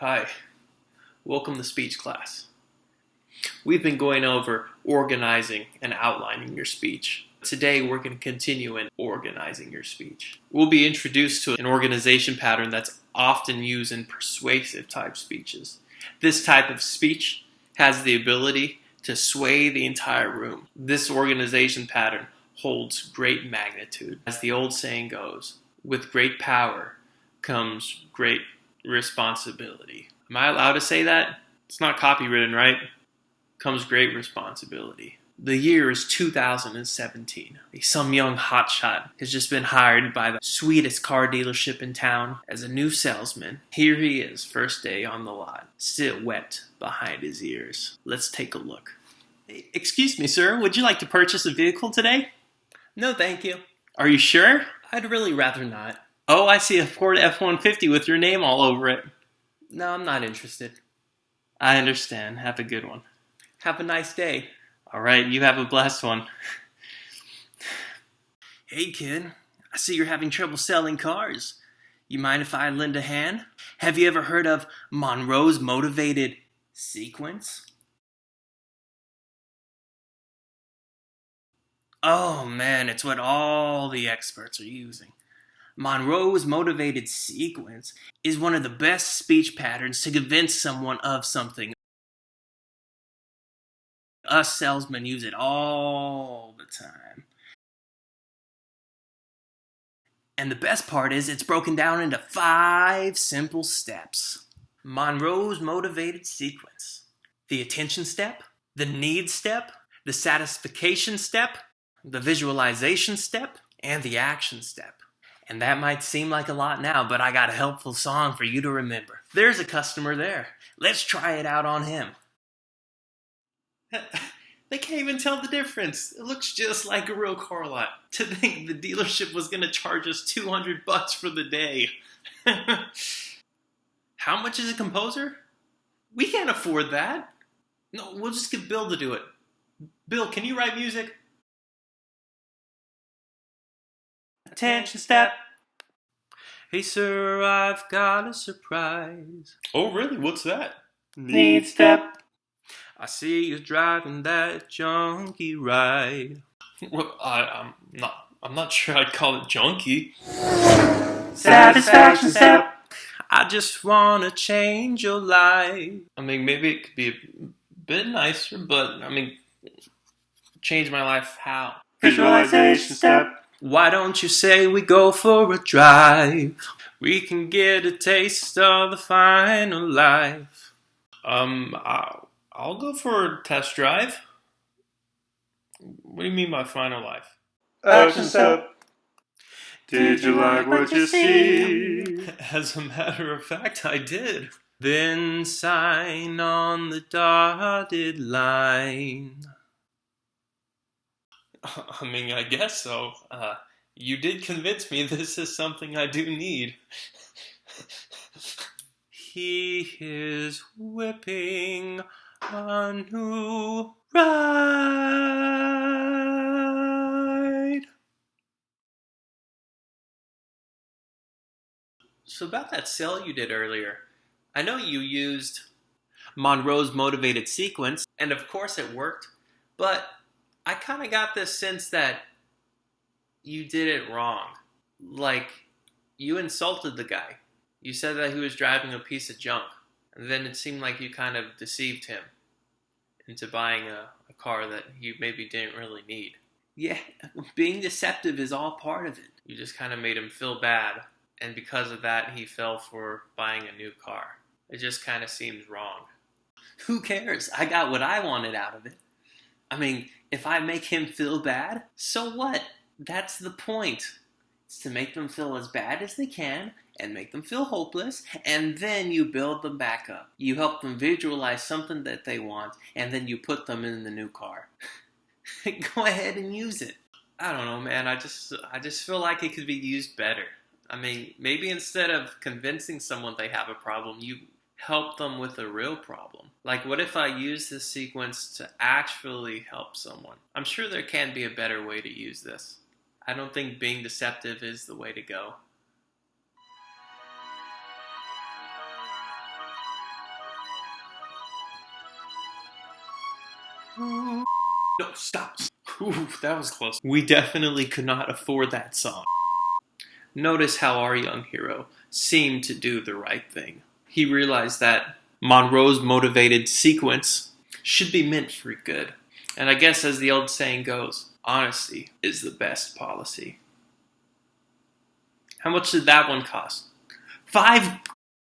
Hi, welcome to speech class. We've been going over organizing and outlining your speech. Today we're going to continue in organizing your speech. We'll be introduced to an organization pattern that's often used in persuasive type speeches. This type of speech has the ability to sway the entire room. This organization pattern holds great magnitude. As the old saying goes, with great power comes great responsibility. Am I allowed to say that? It's not copywritten, right? Comes great responsibility. The year is 2017. Some young hotshot has just been hired by the sweetest car dealership in town as a new salesman. Here he is, first day on the lot, still wet behind his ears. Let's take a look. Excuse me, sir. Would you like to purchase a vehicle today? No, thank you. Are you sure? I'd really rather not. Oh, I see a Ford F-150 with your name all over it. No, I'm not interested. I understand. Have a good one. Have a nice day. All right, you have a blessed one. Hey, kid. I see you're having trouble selling cars. You mind if I lend a hand? Have you ever heard of Monroe's motivated sequence? Oh, man, it's what all the experts are using. Monroe's motivated sequence is one of the best speech patterns to convince someone of something. Us salesmen use it all the time. And the best part is it's broken down into 5 simple steps. Monroe's motivated sequence. The attention step, the need step, the satisfaction step, the visualization step, and the action step. And that might seem like a lot now, but I got a helpful song for you to remember. There's a customer there. Let's try it out on him. They can't even tell the difference. It looks just like a real car lot. To think the dealership was going to charge us $200 for the day. How much is a composer? We can't afford that. No, we'll just get Bill to do it. Bill, can you write music? Attention step. Hey sir, I've got a surprise. Oh really? What's that? Need step. I see you driving that junky ride. Well, I'm not sure I'd call it junky. Satisfaction step. I just wanna change your life. I mean, maybe it could be a bit nicer, but change my life how? Visualization step. Why don't you say we go for a drive? We can get a taste of the final life. I'll go for a test drive. What do you mean by final life? Action step. Did you like what you see? As a matter of fact, I did. Then sign on the dotted line. I guess so. You did convince me this is something I do need. He is whipping a new ride. So about that sale you did earlier, I know you used Monroe's motivated sequence, and of course it worked, but I kind of got this sense that you did it wrong. Like, you insulted the guy. You said that he was driving a piece of junk. And then it seemed like you kind of deceived him into buying a car that he maybe didn't really need. Yeah, being deceptive is all part of it. You just kind of made him feel bad. And because of that, he fell for buying a new car. It just kind of seems wrong. Who cares? I got what I wanted out of it. If I make him feel bad, so what? That's the point. It's to make them feel as bad as they can and make them feel hopeless, and then you build them back up. You help them visualize something that they want, and then you put them in the new car. Go ahead and use it. I don't know, man. I just feel like it could be used better. Maybe instead of convincing someone they have a problem, you help them with a real problem. Like, what if I use this sequence to actually help someone? I'm sure there can be a better way to use this. I don't think being deceptive is the way to go. No, stop. Ooh, that was close. We definitely could not afford that song. Notice how our young hero seemed to do the right thing. He realized that Monroe's motivated sequence should be meant for good. And I guess, as the old saying goes, honesty is the best policy. How much did that one cost? 5